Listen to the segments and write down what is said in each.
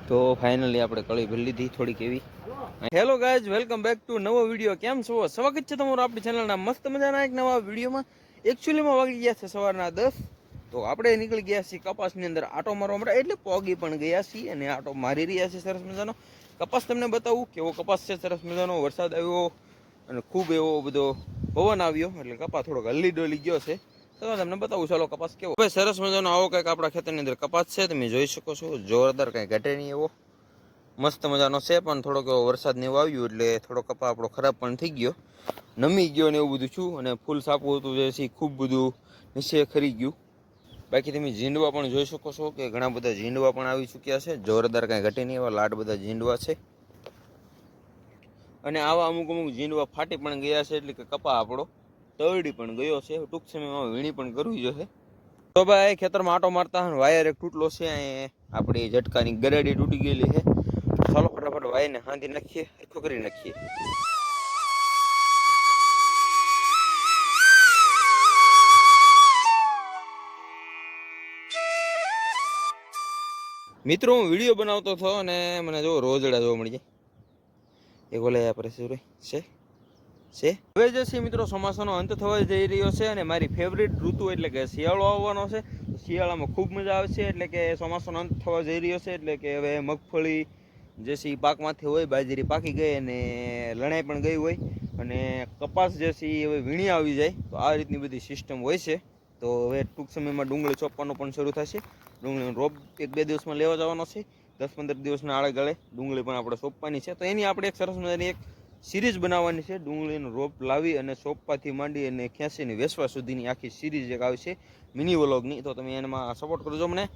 તો ફાઇનલી આપણે કળી ભરી લીધી થોડીક એવી. Hello guys, welcome back to નવો વિડીયો. કેમ છો? સ્વાગત છે તમારું આપણી ચેનલના મસ્ત મજાના એક નવા વિડીયોમાં. એકચ્યુઅલીમાં વાગી ગયા છે સવારના 10. તો આપણે નીકળી ગયા છીએ કપાસની અંદર આટો મારવા માટે, એટલે પોગી પણ ગયા છીએ અને આટો મારી રહ્યા છીએ સરસ મજાનો. કપાસ તમને બતાવું કેવો કપાસ છે, સરસ મજાનો. વરસાદ આવ્યો અને ખૂબ એવો બધો પવન આવ્યો એટલે કપાસ થોડોક હલ્લી ડોલી ગયો છે. તો તમને બતાવું ચાલો કપાસ કેવો. હવે સરસ મજાનો આવો કંઈક આપણા ખેતરની અંદર કપાસ છે, તમે જોઈ શકો છો. જોરદાર કંઈ ઘટે નહીં એવો મસ્ત મજાનો છે, પણ થોડોક એવો વરસાદ ને એવું આવ્યું એટલે થોડો કપા આપણો ખરાબ પણ થઈ ગયો, નમી ગયો ને એવું બધું છું. અને ફૂલ સાપવું હતું જે છે ખૂબ બધું નીચે ખરી ગયું. બાકી તમે ઝીંડવા પણ જોઈ શકો છો કે ઘણા બધા ઝીંડવા પણ આવી ચૂક્યા છે. જોરદાર કાંઈ ઘટે નહીં એવા લાડ બધા ઝીંડવા છે. અને આવા અમુક ઝીંડવા ફાટી પણ ગયા છે, એટલે કે કપા આપણો તરડી પણ ગયો છે. ટૂંક સમયમાં વીણી પણ કરવી જોઈએ. તો ભાઈ ખેતરમાં આટો મારતા વાયર એક તૂટલો છે, અહીં આપણી ઝટકાની ગરેડી તૂટી ગયેલી છે. ચાલો ફટાફટ વાયરને હાંધી નાખીએ, સરખો કરી નાખીએ. મિત્રો હું વિડીયો બનાવતો હતો અને મને જો રોજડા જોવા મળી જાય. એ બોલે આપણે છે હવે જે છે મિત્રો ચોમાસાનો અંત થવા જઈ રહ્યો છે અને મારી ફેવરિટ ઋતુ એટલે કે શિયાળો આવવાનો છે. શિયાળામાં ખૂબ મજા આવશે, એટલે કે ચોમાસાનો અંત થવા જઈ રહ્યો છે. એટલે કે હવે મગફળી જે છે પાકમાંથી હોય, બાજરી પાકી ગઈ અને લણાઈ પણ ગઈ હોય અને કપાસ જે છે હવે વીણી આવી જાય. તો આ રીતની બધી સિસ્ટમ હોય છે. તો હવે ટૂંક સમયમાં ડુંગળી ચોપવાનો પણ શરૂ થશે. ડુંગળીનો રોપ 1-2 દિવસમાં લેવા જવાનો છે. 10-15 દિવસના આળે ગાળે ડુંગળી પણ આપણે સોંપવાની છે. તો એની આપણે એક સરસ મજાની એક સિરીઝ બનાવવાની છે. ડુંગળીનો રોપ લાવી અને સોંપવાથી માંડી અને ખેંચીને વેચવા સુધીની આખી સિરીઝ એક આવશે મિની વ્લોગની. તો તમે એમાં સપોર્ટ કરજો મને.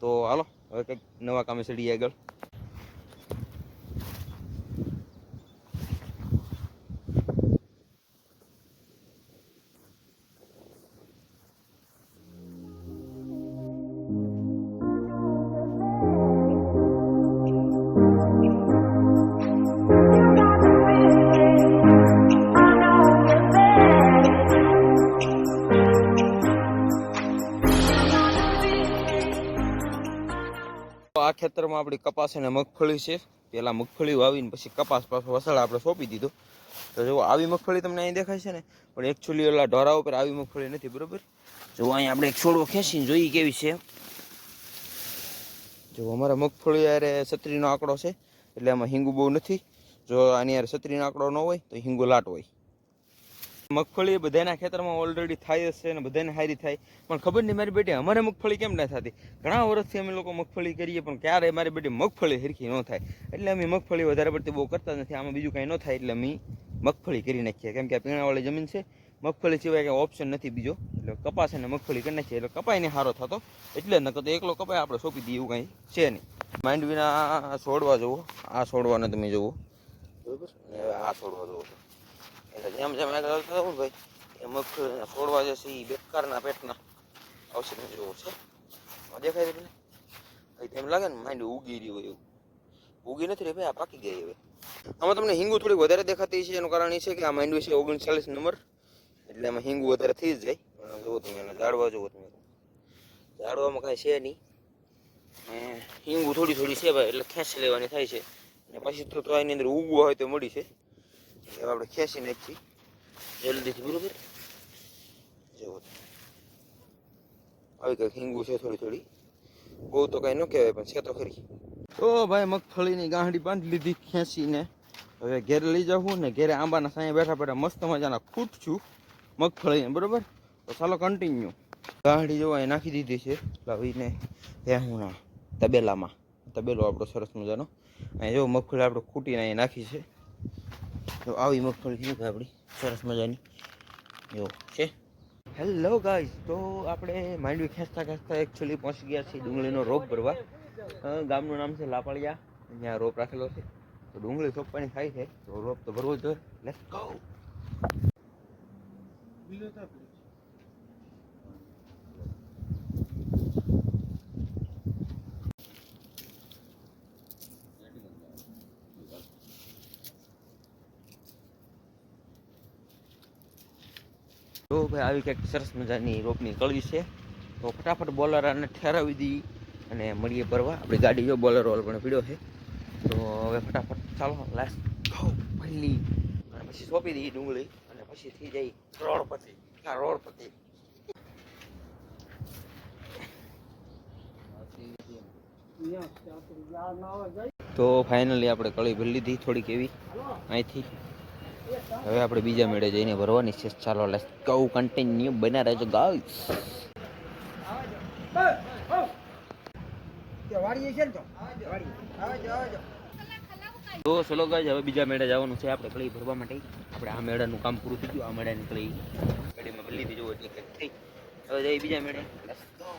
તો હાલો હવે કંઈક નવા કામે ચડીએ આગળ. આ ખેતરમાં આપણી કપાસ અને મગફળી છે. પહેલાં મગફળી વાવીને પછી કપાસ પાછો વસાડા આપણે સોંપી દીધો. તો જો આવી મગફળી તમને અહીં દેખાય છે ને, પણ એકચ્યુઅલી ઓલા ઢોરા ઉપર આવી મગફળી નથી, બરોબર. જો અહીં આપણે એક છોડવો ખેંચીને જોઈએ કેવી છે. જો અમારા મગફળી યારે છત્રીનો આંકડો છે, એટલે આમાં હિંગુ બહુ નથી. જો આની યાર છત્રીનો આંકડો ન હોય તો હિંગુ લાટ હોય. મગફળી બધાના ખેતરમાં ઓલરેડી થાય હશે અને બધાને સારી થાય, પણ ખબર નહીં મારી બેટી અમારે મગફળી કેમ ના થતી. ઘણા વર્ષથી અમે લોકો મગફળી કરીએ, પણ ક્યારે મારી બેટી મગફળી સરખી ન થાય. એટલે અમે મગફળી વધારે પડતી બહુ કરતા નથી. આમાં બીજું કાંઈ ન થાય એટલે અમે મગફળી કરી નાખીએ, કેમ કે આ પીણાવાળી જમીન છે. મગફળી સિવાય કંઈ ઓપ્શન નથી બીજો. એટલે કપાસ અને મગફળી કરી નાખીએ એટલે કપાઈને સારો થતો. એટલે ન તો એકલો કપાય આપણે સોંપી દઈએ એવું કાંઈ છે નહીં. માંડવીના છોડવા જુઓ, આ છોડવાને તમે જુઓ, બરાબર. આ છોડવા જુઓ એટલે જેમ જેમ આગળ થવું ભાઈ એ મગફળીના છોડવા જે છે એ બેકારના પેટના આવશે. જોવું છે દેખાય છે એટલે એમ લાગે ને માંડવી ઉગી રહી હોય એવું. ઉગી નથી રહી ભાઈ, આ પાકી ગઈ હવે. આમાં તમને હિંગુ થોડીક વધારે દેખાતી છે. એનું કારણ એ છે કે આ માંડવી છે 39 નંબર, એટલે એમાં હિંગુ વધારે થઈ જ જાય. જુઓ તમે એને ઝાડવા જુઓ તમે, ઝાડવામાં કાંઈ છે નહીં. હિંગુ થોડી થોડી છે ભાઈ, એટલે ખેંચી લેવાની થાય છે. અને પછી તો એની અંદર ઉગવું હોય તો મળી છે, એટલે આપણે ખેંચી નાખીએ જલ્દીથી, બરોબર. જુઓ આવી કંઈક હિંગુ છે થોડી થોડી, બહુ તો કાંઈ ન કહેવાય પણ છે તો ખરી. તો ભાઈ મગફળીની ગાંહડી બાંધી લીધી ખેંચીને. હવે ઘેરે લઈ જાઉં ને, ઘેરે આંબાના સાંયે બેઠા બેઠા મસ્ત મજાના ખૂટ છું મગફળીને, બરોબર. તો ચાલો કન્ટિન્યુ. ગાંહડી જોવા નાખી દીધી છે લાવીને ભેહુંના તબેલામાં. તબેલો આપણો સરસ મજાનો. અહીં જો મગફળી આપણે ખૂટીને અહીં નાખી છે. તો આવી મગફળી છે આપણી સરસ મજાની, જો છે. હેલો ગાઈઝ, તો આપણે માંડવી ખેંચતા ખેંચતા એકચ્યુઅલી પહોંચી ગયા છીએ ડુંગળીનો રોપ ભરવા. ગામનું નામ છે લાપાળિયા, અહીંયા રોપ રાખેલો છે. તો ડુંગળી સોંપવાની થાય છે, તો રોપ તો ભરવો જ જોઈએ. Let's go. તો ભાઈ આવી કંઈક સરસ મજાની રોપની કળી છે. તો ફટાફટ બોલર આને ઠેરાવી દઈએ અને મળીએ ભરવા. આપણી ગાડી જો બોલર વાળ પણ પીડ્યો છે. તો હવે ફટાફટ ચાલો લાસ્ટ ભરી અને પછી સોંપી દઈએ ડુંગળી અને પછી થઈ જાય રોડપતિ. રોડપતિ તો ફાઇનલી આપણે કળી ભરી લીધી થોડીક એવી અહીંથી. હવે આપણે બીજા મેળે જઈને ભરવાની છે. ચાલો લેટ્સ ગો, કન્ટિન્યુ બના રહેજો ગાઈસ. તો ચલો ગાઈસ, હવે બીજા મેળે જવાનું છે આપણે કળી ભરવા માટે. આપણે આ મેળાનું કામ પૂરું થઈ ગયું. આ મેળાની કળી ગાડીમાં ભરી લીધી. જો એટલી થઈ. હવે જઈએ બીજા મેળે. Let's go.